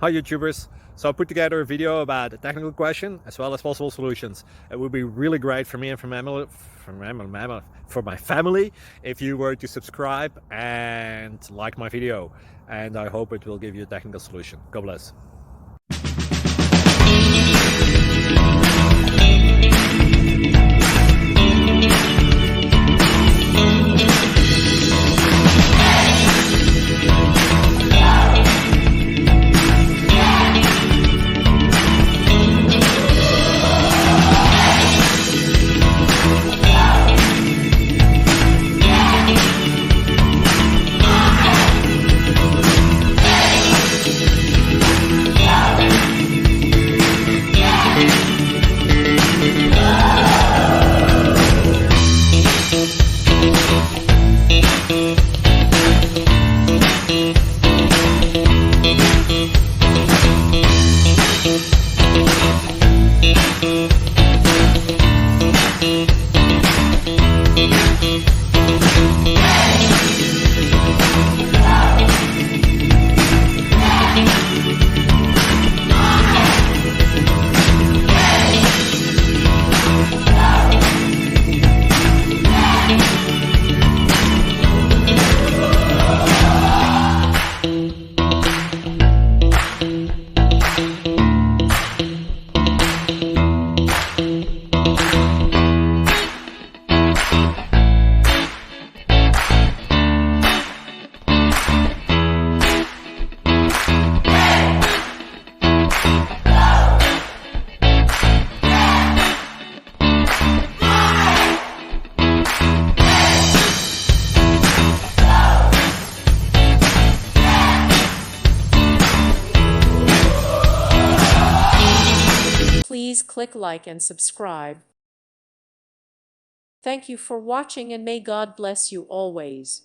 Hi YouTubers! So I put together a video about a technical question as well as possible solutions. It would be really great for me and for my family if you were to subscribe and like my video, and I hope it will give you a technical solution. God bless. Please click like and subscribe. Thank you for watching, and may God bless you always.